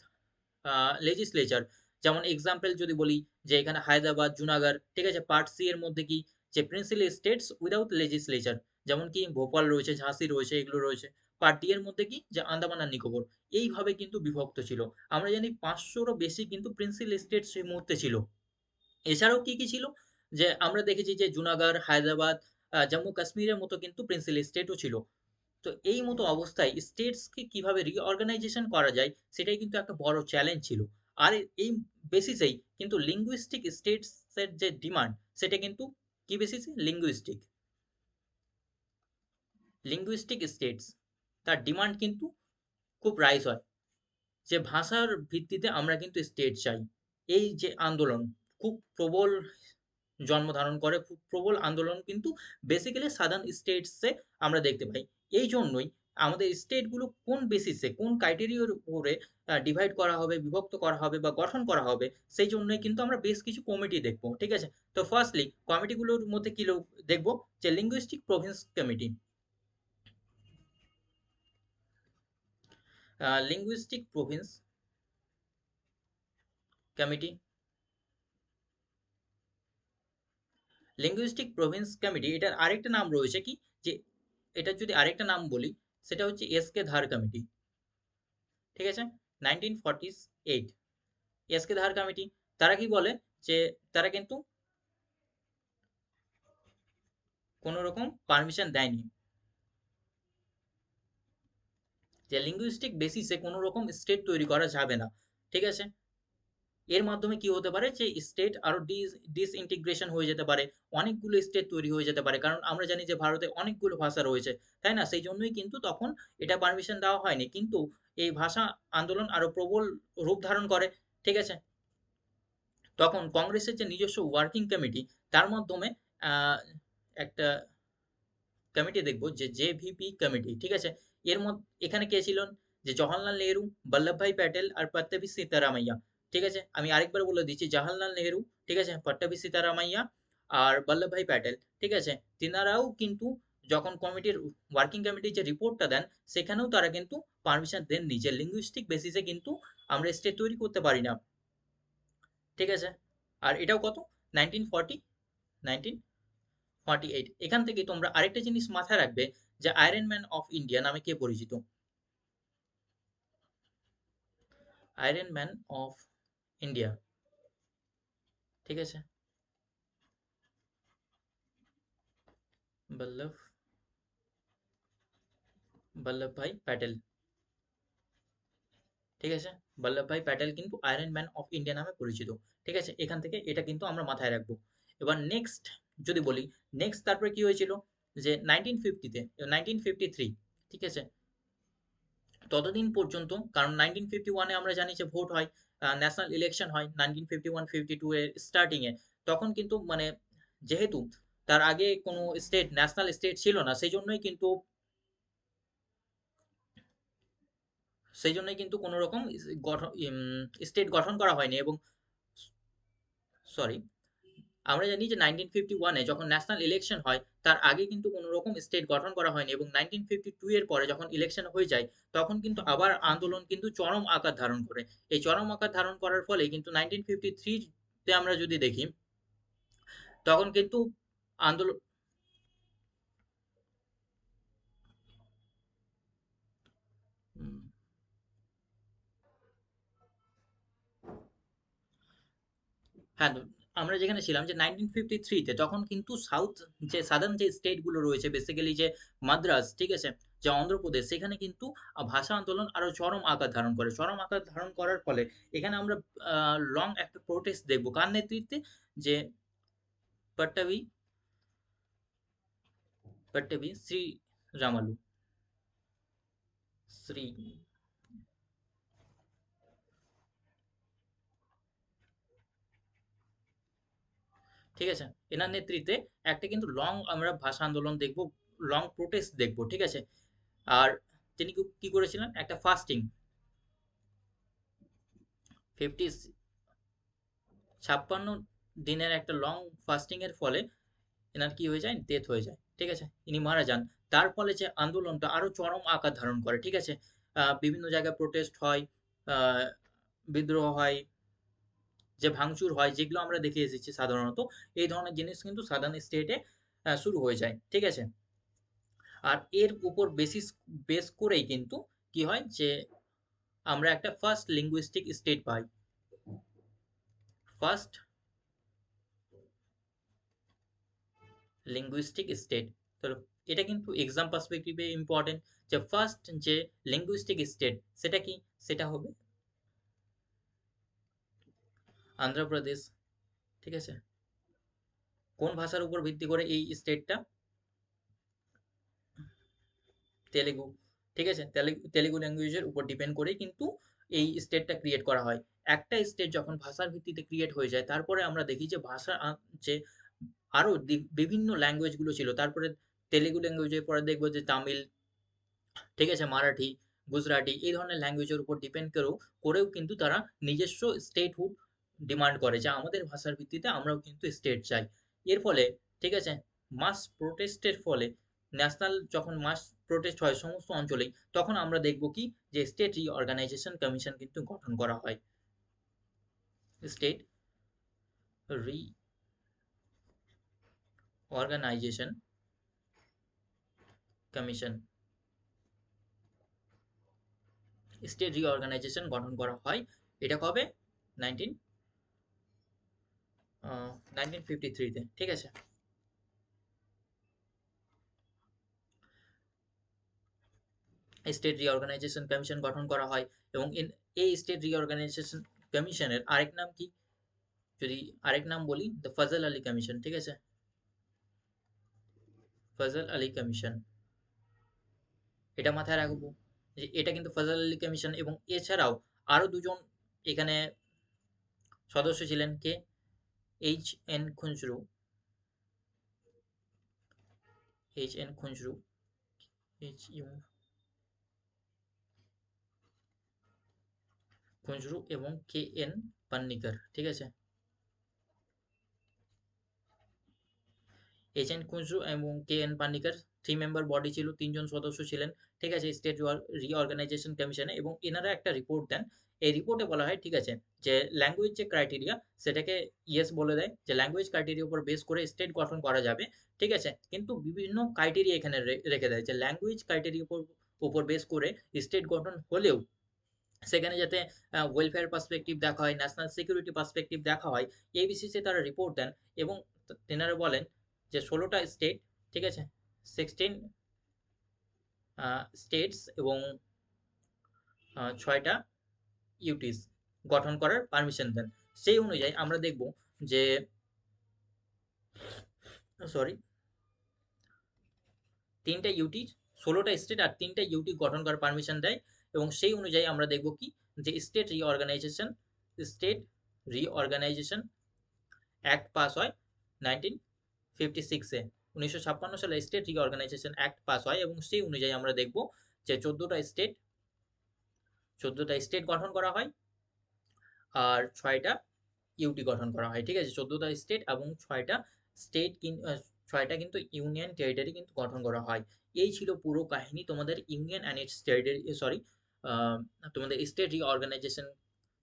Speaker 1: লেজিসলেচার, যেমন এক্সাম্পল যদি বলি যে এখানে হায়দ্রাবাদ, জুনাগড়, ঠিক আছে। পার্ট সি এর মধ্যে কি? যে প্রিন্সিপাল স্টেটস উইদাউট লেজিসলেচার, যেমন কি ভোপাল রয়েছে, ঝাঁসি রয়েছে, এগুলো রয়েছে। পার্ট ডি এর মধ্যে কি? যে আন্দামান আর নিকোবর। এইভাবে কিন্তু বিভক্ত ছিল। আমরা জানি 500রও বেশি কিন্তু প্রিন্সিপাল স্টেট সেই মুহূর্তে ছিল। এছাড়াও কি কি ছিল? যে আমরা দেখেছি যে জুনাগড়, হায়দ্রাবাদ, জম্মু কাশ্মীরের মতো কিন্তু প্রিন্সিপাল স্টেটও ছিল। তো এই মতো অবস্থায় স্টেটসকে কিভাবে রিঅর্গানাইজেশন করা যায়, সেটাই কিন্তু একটা বড় চ্যালেঞ্জ ছিল। আর এই বেসিসেই কিন্তু লিঙ্গুইস্টিক স্টেটসের যে ডিমান্ড, সেটা কিন্তু কি বেসিসে? লিঙ্গুইস্টিক স্টেটস, তার ডিমান্ড কিন্তু খুব রাইজ হয় যে ভাষার ভিত্তিতে আমরা কিন্তু স্টেট চাই। এই যে আন্দোলন খুব প্রবল জন্ম ধারণ করে, খুব প্রবল আন্দোলন কিন্তু বেসিক্যালি সাদার্ন স্টেটসে আমরা দেখতে পাই। এই জন্যই আমাদের স্টেটগুলো কোন বেসিসে, কোন ক্রাইটেরিয়ার উপরে ডিভাইড করা হবে, বিভক্ত করা হবে বা গঠন করা হবে, সেই জন্যই কিন্তু আমরা বেশ কিছু কমিটি দেখবো, ঠিক আছে। তো ফার্স্টলি কমিটিগুলোর মধ্যে কি দেখবো? যে linguistic Province committee, linguistic Province committee, linguistic Province committee, এটার আরেকটা নাম রয়েছে কি? যে এটার যদি আরেকটা নাম বলি, সেটা হচ্ছে এসকে ধার কমিটি, ঠিক আছে। 1948 এসকে ধার কমিটি। তারা কি বলে? যে তারা কিন্তু কোনো রকম পারমিশন দেয়নি যে লিঙ্গুইস্টিক বেসিসে কোনো রকম স্টেট তৈরি করা যাবে না, ঠিক আছে। এর মাধ্যমে কি হতে পারে যে স্টেট আরো ডিসইন্টিগ্রেশন হয়ে যেতে পারে, অনেকগুলো স্টেট তৈরি হয়ে যেতে পারে, কারণ আমরা জানি যে ভারতে অনেকগুলো ভাষা রয়েছে, তাই না? সেই জন্যই কিন্তু তখন এটা পারমিশন দেওয়া হয়নি, কিন্তু এই ভাষা আন্দোলন আরো প্রবল রূপ ধারণ করে, ঠিক আছে। তখন কংগ্রেসের যে নিজস্ব ওয়ার্কিং কমিটি, তার মাধ্যমে আহ, একটা কমিটি দেখবো যে জেভিপি কমিটি, ঠিক আছে। এর মধ্যে এখানে কে ছিলেন, যে জওহরলাল নেহেরু, বল্লভভাই প্যাটেল আর পট্টাভি সীতারামাইয়া, ঠিক আছে। আমি আরেকবার বলে দিচ্ছি, জওহরলাল নেহেরু, ঠিক আছে, পট্টাভি সীতারামাইয়া আর বল্লভভাই প্যাটেল, ঠিক আছে। তিনারাও কিন্তু যখন কমিটির ওয়ার্কিং কমিটির যে রিপোর্টটা দেন, সেখানেও তারা কিন্তু পারমিশন দেননি যে লিঙ্গুইস্টিক বেসিসে কিন্তু আমরা স্টেট তৈরি করতে পারি না, ঠিক আছে। আর এটাও কত, 1940, 1948। এখান থেকে তোমরা আরেকটা জিনিস মাথায় রাখবে, যে আয়রন ম্যান অফ ইন্ডিয়া নামে কে পরিচিত। আয়রন ম্যান অফ ইন্ডিয়া, ঠিক আছে, বল্লভ বল্লভভাই প্যাটেল, ঠিক আছে। বল্লভভাই প্যাটেল কিন্তু আয়রন ম্যান অফ ইন্ডিয়া নামে পরিচিত, ঠিক আছে। এখান থেকে এটা কিন্তু আমরা মাথায় রাখবো। এবার নেক্সট যদি বলি, নেক্সট তারপরে কি হয়েছিল, যে 1950-তে, 1953, ঠিক আছে। ততদিন পর্যন্ত, কারণ 1951-এ আমরা জানি যে ভোট হয়, ন্যাশনাল ইলেকশন হয় 1951-52 এর স্টার্টিং এ, তখন কিন্তু মানে যেহেতু তার আগে কোনো স্টেট, ন্যাশনাল স্টেট ছিল না, সেই জন্যই কিন্তু কোনো রকম স্টেট গঠন করা হয়নি। এবং সরি, আমরা জানি যে 1951-এ যখন ন্যাশনাল ইলেকশন হয়, তার আগে কিন্তু কোনো রকম স্টেট গঠন করা হয়নি, এবং 1952 এর পরে যখন ইলেকশন হয়ে যায়, তখন কিন্তু আবার আন্দোলন কিন্তু চরম আকার ধারণ করে। এই চরম আকার ধারণ করার ফলে কিন্তু 1953-তে আমরা যদি দেখি, তখন কিন্তু আন্দোলন, উম, হ্যাঁ, তো আমরা যেখানে ছিলাম যে 1953-তে, তখন কিন্তু সাউথ, যে সাদার্ন যে স্টেট গুলো রয়েছে, বেসিক্যালি যে মাদ্রাজ, ঠিক আছে, যে অন্ধ্রপ্রদেশ, সেখানে কিন্তু ভাষা আন্দোলন আরো চরম আকার ধারণ করে। চরম আকার ধারণ করার ফলে এখানে আমরা লং একটা প্রোটেস্ট দেখবো, কার নেতৃত্বে, যে পট্টাভি পট্টাভি শ্রী রামালু, শ্রী, ঠিক আছে, এনার নেতৃত্বে একটা কিন্তু লং আমরা ভাষা আন্দোলন দেখবো, লং প্রোটেস্ট দেখবো, ঠিক আছে। আর তিনি কি কি করেছিলেন, একটা ফাস্টিং, 56 দিনের একটা লং ফাস্টিং এর ফলে এনার কি হয়ে যায়, ডেথ হয়ে যায়, ঠিক আছে, ইনি মারা যান। তার ফলে যে আন্দোলনটা আরো চরম আকার ধারণ করে, ঠিক আছে। বিভিন্ন জায়গায় প্রোটেস্ট হয়, আহ, বিদ্রোহ হয়, যে ভাঙচুর হয়, যেগুলো আমরা দেখে এসেছি সাধারণত, এই ধরনের জিনিস কিন্তু সাদার্ন স্টেটে শুরু হয়ে যায়, ঠিক আছে। আর এর উপর বেস করেই কিন্তু কি হয়, যে আমরা একটা ফার্স্ট লিঙ্গুইস্টিক স্টেট পাই, ফার্স্ট লিঙ্গুইস্টিক স্টেট। তো এটা কিন্তু এক্সাম পার্সপেক্টিভে ইম্পর্টেন্ট, যে ফার্স্ট যে লিঙ্গুইস্টিক স্টেট, সেটা কি, সেটা হবে অন্ধ্রপ্রদেশ, ঠিক আছে। কোন ভাষার উপর ভিত্তি করে এই স্টেটটা, তেলেগু, ঠিক আছে, তেলেগু ল্যাঙ্গুয়েজের উপর ডিপেন্ড করেই কিন্তু এই স্টেটটা ক্রিয়েট করা হয়। একটা স্টেট যখন ভাষার ভিত্তিতে ক্রিয়েট হয়ে যায়, তারপরে আমরা দেখি যে ভাষা যে আরো বিভিন্ন ল্যাঙ্গুয়েজ গুলো ছিল, তারপরে তেলেগু ল্যাঙ্গুয়েজের পরে দেখবো যে তামিল, ঠিক আছে, মারাঠি, গুজরাটি, এই ধরনের ল্যাঙ্গুয়েজের উপর ডিপেন্ড করেও কিন্তু তারা নিজস্ব স্টেটহুড ডিমান্ড করে, যে আমাদের ভাষার ভিত্তিতে আমরাও কিন্তু স্টেট চাই। এর ফলে, ঠিক আছে, মাস প্রোটেস্টের ফলে, ন্যাশনাল যখন মাস প্রোটেস্ট হয় সমস্ত অঞ্চলেই, তখন আমরা দেখব কি, যে স্টেট রিঅর্গানাইজেশন কমিশন কিন্তু গঠন করা হয়, state reorganisation commission, state reorganisation গঠন করা হয়। এটা কবে, 19 1953-তে, ঠিক আছে। স্টেট রিঅর্গানাইজেশন কমিশন গঠন করা হয়। এবং এই স্টেট রিঅর্গানাইজেশন কমিশনের আরেক নাম কি, যদি আরেক নাম বলি, দ্য ফজল আলী কমিশন, ঠিক আছে, ফজল আলী কমিশন, এটা মাথায় রাখবো যে এটা কিন্তু ফজল আলী কমিশন। এবং এছাড়াও আরো দুজন এখানে সদস্য ছিলেন, কে, H N Kunzru, H N Kunzru, H U Kunzru এবং কে এন পান্নিকার, ঠিক আছে। এইচ এন খুচরু এবং K N Panikkar 3 member body ছিল, 3জন সদস্য ছিলেন, ঠিক আছে, স্টেট রিঅর্গানাইজেশন কমিশনে। এবং এনারা একটা রিপোর্ট দেন। এই রিপোর্টে বলা হয়, ঠিক আছে, যে ল্যাঙ্গুয়েজ যে ক্রাইটেরিয়া সেটাকে ইয়েস বলে দেয়, যে ল্যাঙ্গুয়েজ ক্রাইটেরিয়ার উপর বেস করে স্টেট গঠন করা যাবে, ঠিক আছে। কিন্তু বিভিন্ন ক্রাইটেরিয়া এখানে রেখে দেয়, যে ল্যাঙ্গুয়েজ ক্রাইটেরিয়া উপর বেস করে স্টেট গঠন হলেও সেখানে যাতে ওয়েলফেয়ার পার্সপেক্টিভ দেখা হয়, ন্যাশনাল সিকিউরিটি পার্সপেক্টিভ দেখা হয়, এই বেসিসে তারা রিপোর্ট দেন। এবং তেনারা বলেন যে 16টা স্টেট, ঠিক আছে, 16 স্টেটস এবং 6টা ইউটিস গঠন করার পারমিশন দেন। সেই অনুযায়ী আমরা দেখব যে, সরি, 3টা ইউটি, 16টা স্টেট আর 3টা ইউটি গঠন করার পারমিশন দেয়। এবং সেই অনুযায়ী আমরা দেখব কি, যে স্টেট রিঅর্গানাইজেশন অ্যাক্ট পাস হয় 1956-এ। 1956 সালে স্টেট রিঅর্গানাইজেশন অ্যাক্ট পাস হয়। এবং সেই অনুযায়ী আমরা দেখব যে 14টা স্টেট গঠন করা হয় আর 6টা ইউটি গঠন করা হয়, ঠিক আছে। 14টা স্টেট এবং 6টা স্টেট, 6টা কিন্তু ইউনিয়ন টেরিটরি কিন্তু গঠন করা হয়। এই ছিল পুরো কাহিনী তোমাদের union and it's territory, sorry, তোমাদের স্টেট রিঅর্গানাইজেশন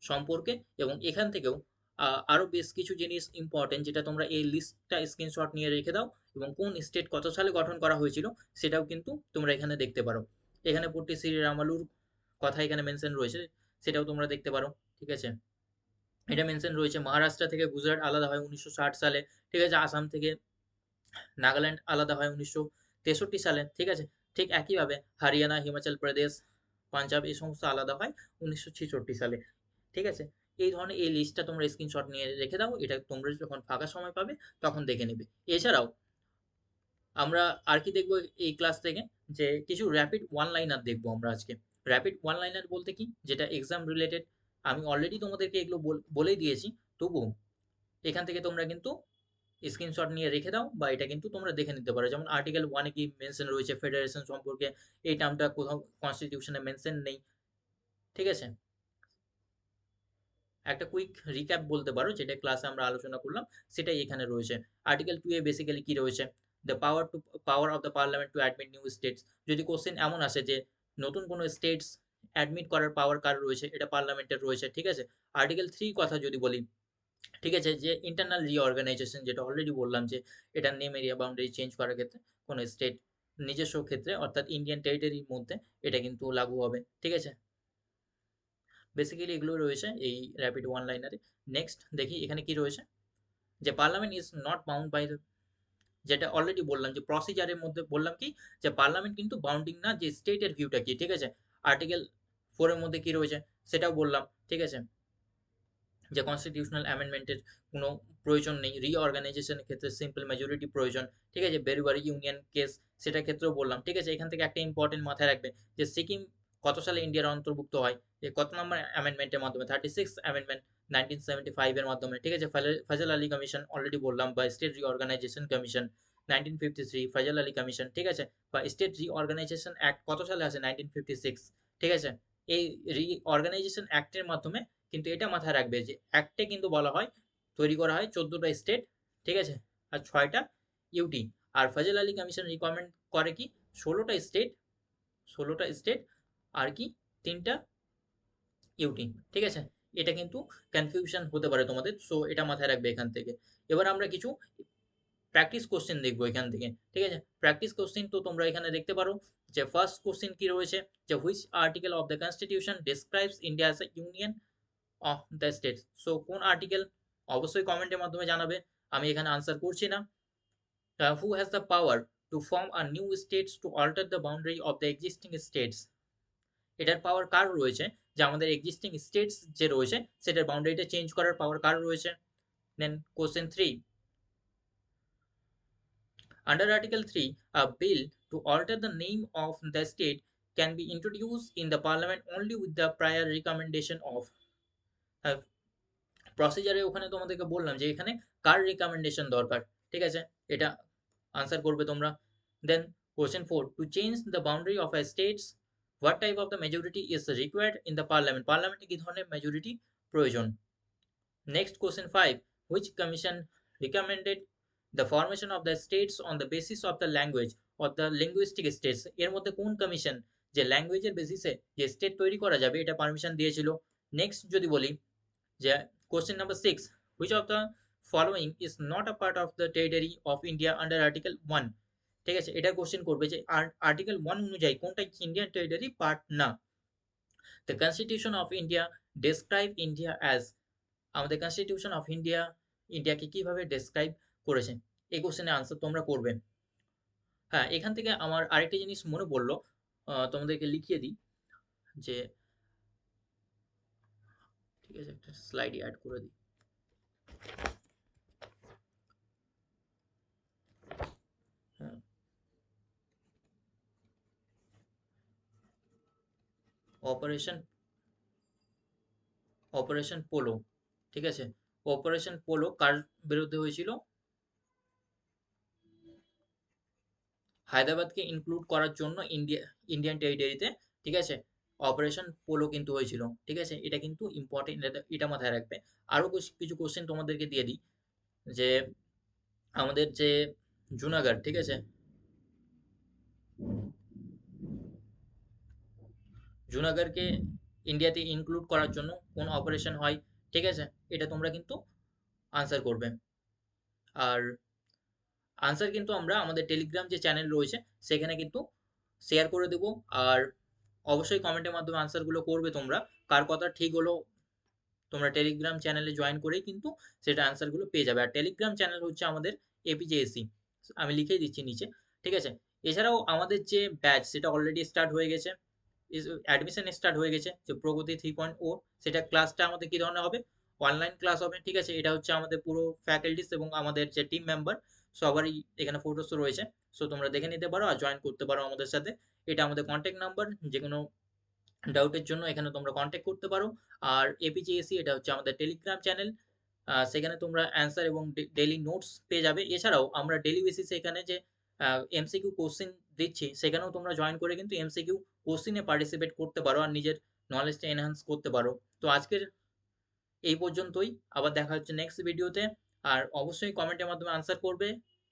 Speaker 1: সম্পর্কে। এবং এখান থেকেও আরো বেশ কিছু জিনিস ইম্পর্টেন্ট, যেটা তোমরা এই লিস্টটা স্ক্রিনশট নিয়ে রেখে দাও। এবং কোন স্টেট কত সালে গঠন করা হয়েছিল সেটাও কিন্তু তোমরা এখানে দেখতে পারো। এখানে পট্টি শ্রী রামালুর কথা এখানে মেনশন রয়েছে, সেটাও তোমরা দেখতে পারো, ঠিক আছে। এটা মেনশন রয়েছে মহারাষ্ট্র থেকে গুজরাট আলাদা হয় 1960 সালে, ঠিক আছে। আসাম থেকে নাগাল্যান্ড আলাদা হয় 1963 সালে, ঠিক আছে। ঠিক একইভাবে হরিয়ানা, হিমাচল প্রদেশ, পাঞ্জাব এই সমস্ত আলাদা হয় 1966 সালে, ঠিক আছে। এই ধরনের এই লিস্টটা তোমরা স্ক্রিনশট নিয়ে রেখে দাও, এটা তোমরা যখন ফাঁকা সময় পাবে তখন দেখে নেবে। এছাড়াও আমরা আর কি দেখবো এই ক্লাস থেকে, যে কিছু র্যাপিড ওয়ান লাইনার দেখবো আমরা আজকে। র্যাপিড ওয়ান লাইনার বলতে কি, যেটা এক্সাম রিলেটেড। আমি অলরেডি তোমাদেরকে এগুলো বলেই দিয়েছি, তবুও এখান থেকে তোমরা কিন্তু স্ক্রিনশট নিয়ে রেখে দাও, বা এটা কিন্তু তোমরা দেখে নিতে পারো। যেমন আর্টিকেল 1-এ কি মেনশন রয়েছে ফেডারেশন সম্পর্কে, এই টার্মটা কোথাও কনস্টিটিউশনে মেনশন নেই, ঠিক আছে। একটা কুইক রিক্যাপ বলতে পারো, যেটা ক্লাসে আমরা আলোচনা করলাম সেটাই এখানে রয়েছে। আর্টিকেল 2-এ বেসিক্যালি কি রয়েছে, the power of the parliament to admit new states. যদি কোশ্চেন এমন আসে যে নতুন কোনো স্টেটস অ্যাডমিট করার পাওয়ার কার রয়েছে, এটা পার্লামেন্টের রয়েছে, ঠিক আছে। আর্টিকেল 3 কথা যদি বলি, ঠিক আছে, যে ইন্টারনাল রিঅর্গানাইজেশন, যেটা অলরেডি বললাম যে এটা নেম, এরিয়া, বাউন্ডারি চেঞ্জ করার ক্ষেত্রে কোনো স্টেট নিজস্ব ক্ষেত্রে অর্থাৎ ইন্ডিয়ান টেরিটরির মধ্যে এটা কিন্তু লাগু হবে, ঠিক আছে। বেসিক্যালি এগুলো রয়েছে এই র্যাপিড ওয়ান লাইনারে। নেক্সট দেখি এখানে কি রয়েছে, যে parliament is not bound by, যেটা অলরেডি বললাম যে প্রসিজারের মধ্যে বললাম কি, যে পার্লামেন্ট কিন্তু বাউন্ডিং না, যে স্টেটের ভিউটা কি, ঠিক আছে। আর্টিকেল 4-এর মধ্যে কি রয়েছে সেটাও বললাম, ঠিক আছে, যে কনস্টিটিউশনাল অ্যামেন্ডমেন্টের কোনো প্রয়োজন নেই, রিঅর্গানাইজেশনের ক্ষেত্রে সিম্পল মেজরিটি প্রয়োজন, ঠিক আছে। বেরুবারি ইউনিয়ন কেস সেটার ক্ষেত্রেও বললাম, ঠিক আছে। এখান থেকে একটা ইম্পর্টেন্ট মাথায় রাখবে, যে সিকিম কত সালে ইন্ডিয়ার অন্তর্ভুক্ত হয়, যে কত নম্বর অ্যামেন্ডমেন্টের মাধ্যমে, 36 অ্যামেন্ডমেন্ট 1975-এর মাধ্যমে, ঠিক আছে। ফজল আলী কমিশন অলরেডি বললাম, বা state reorganisation commission 1953, Fazal Ali commission, ঠিক আছে। বা স্টেট রিঅর্গানাইজেশন অ্যাক্ট কত সালে আছে, 1956, ঠিক আছে। এই রিঅর্গানাইজেশন অ্যাক্টের মাধ্যমে কিন্তু এটা মাথায় রাখবে, যে অ্যাক্টে কিন্তু বলা হয় তৈরি করা হয় 14টা স্টেট, ঠিক আছে, আর 6টা ইউটি। আর ফজল আলী কমিশন রিকমেন্ড করে কি, 16টা স্টেট, 16টা স্টেট আর কি 3টা ইউটি, ঠিক আছে। এটা কিন্তু কনফিউশন হতে পারে তোমাদের, সো এটা মাথায় রাখবে এখান থেকে। এবার আমরা কিছু প্র্যাকটিস কোশ্চেন দেখবো এখান থেকে, ঠিক আছে। প্র্যাকটিস কোশ্চেন তো তোমরা এখানে দেখতে পারো, যে ফার্স্ট কোশ্চেন কি রয়েছে, যে which article of the constitution describes India as a union of the states. So কোন আর্টিকেল, অবশ্যই কমেন্টের মাধ্যমে জানাবে, আমি এখানে আনসার করছি না। Who has the power to form a new states to alter the boundary of the existing states. এটার পাওয়ার কার রয়েছে? যে আমাদের এক্সিস্টিং স্টেটস যে রয়েছে সেটার বাউন্ডারিটা চেঞ্জ করার পাওয়ার কার রয়েছে? Then question 3, under Article 3, a bill to alter the name of the state can be introduced in the parliament only with the prior recommendation of প্রসিজারে ওখানে তোমাদেরকে বললাম যে এখানে কার রিকমেন্ডেশন দরকার, ঠিক আছে, এটা আনসার করবে তোমরা। Then question 4, to change the boundary of a states what type of the majority is required in the parliament, পার্লামেন্টে কি ধরনের মেজরিটি প্রয়োজন। Next question 5, which commission recommended the formation of the states on the basis of the language of the linguistic states, এর মধ্যে কোন commission যে ল্যাঙ্গুয়েজের বেসিসে যে স্টেট তৈরি করা যাবে এটা পারমিশন দিয়েছিল। নেক্সট যদি বলি যে question number 6, which of the following is not a part of the territory of India under article 1, ঠিক আছে, এটা কোশ্চেন করবে যে আর্টিকেল 1 অনুযায়ী কোনটা ইন্ডিয়ান টেরিটরি পার্ট না। The constitution of India describe India as, আমাদের কনস্টিটিউশন অফ ইন্ডিয়া ইন্ডিয়াকে কিভাবে ডেসক্রাইব করেছে, এই কোশ্চেনের আনসার তোমরা করবে। হ্যাঁ, এখান থেকে আমার আরেকটা জিনিস মনে পড়লো, তোমাদেরকে লিখিয়ে দিই যে, ঠিক আছে, একটা স্লাইড অ্যাড করে দিই। হ্যাঁ, অপারেশন পোলো, ঠিক আছে, অপারেশন পোলো কার বিরুদ্ধে হয়েছিল? হায়দ্রাবাদকে ইনক্লুড করার জন্য ইন্ডিয়ান টেরিটরিতে, ঠিক আছে, অপারেশন পোলো কিন্তু হয়েছিল, ঠিক আছে, এটা কিন্তু ইম্পর্টেন্ট, এটা মাথায় রাখবে। আরো কিছু কোশ্চেন তোমাদেরকে দিয়ে দিই যে আমাদের যে জুনাগড়, ঠিক আছে, জুনাগড়কে ইন্ডিয়াতে ইনক্লুড করার জন্য কোন অপারেশন হয়, ঠিক আছে, এটা তোমরা কিন্তু আনসার করবে। আর আনসার কিন্তু আমরা আমাদের টেলিগ্রাম যে চ্যানেল রয়েছে সেখানে কিন্তু শেয়ার করে দেব। আর অবশ্যই কমেন্টের মাধ্যমে আনসারগুলো করবে তোমরা, কার কথা ঠিক হলো তোমরা টেলিগ্রাম চ্যানেলে জয়েন করেই কিন্তু সেটা আনসারগুলো পেয়ে যাবে। আর টেলিগ্রাম চ্যানেল হচ্ছে আমাদের এপিজেএসসি, আমি লিখেই দিচ্ছি নিচে, ঠিক আছে। এছাড়াও আমাদের যে ব্যাচ সেটা অলরেডি স্টার্ট হয়ে গেছে, অ্যাডমিশন স্টার্ট হয়ে গেছে যে প্রগতি 3.0, সেটা ক্লাসটা আমাদের কি ধরনের হবে? অনলাইন ক্লাস হবে, ঠিক আছে, এটা হচ্ছে আমাদের পুরো ফ্যাকাল্টিস এবং আমাদের যে টিম মেম্বার সবারই এখানে ফটোস রয়েছে, সো তোমরা দেখে নিতে পারো আর জয়েন করতে পারো আমাদের সাথে। এটা আমাদের কন্ট্যাক্ট নাম্বার, যে কোনো ডাউটের জন্য এখানে তোমরা কন্ট্যাক্ট করতে পারো। আর এপিজেএসসি এটা হচ্ছে আমাদের টেলিগ্রাম চ্যানেল, সেখানে তোমরা অ্যান্সার এবং ডেইলি নোটস পেয়ে যাবে। এছাড়াও আমরা ডেইলি বেসিসে এখানে যে এমসিকিউ কোশ্চেন দিচ্ছি সেখানেও তোমরা জয়েন করে কিন্তু এমসিকিউ কোশ্চেনে পার্টিসিপেট করতে পারো আর নিজের নলেজটা এনহান্স করতে পারো। তো আজকের এই পর্যন্তই, আবার দেখা হচ্ছে নেক্সট ভিডিওতে। আর অবশ্যই কমেন্টের মাধ্যমে আনসার করবে,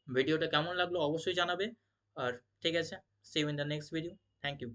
Speaker 1: ভিডিওটা কেমন লাগলো অবশ্যই জানাবে। আর ঠিক আছে, see you in the next video, thank you.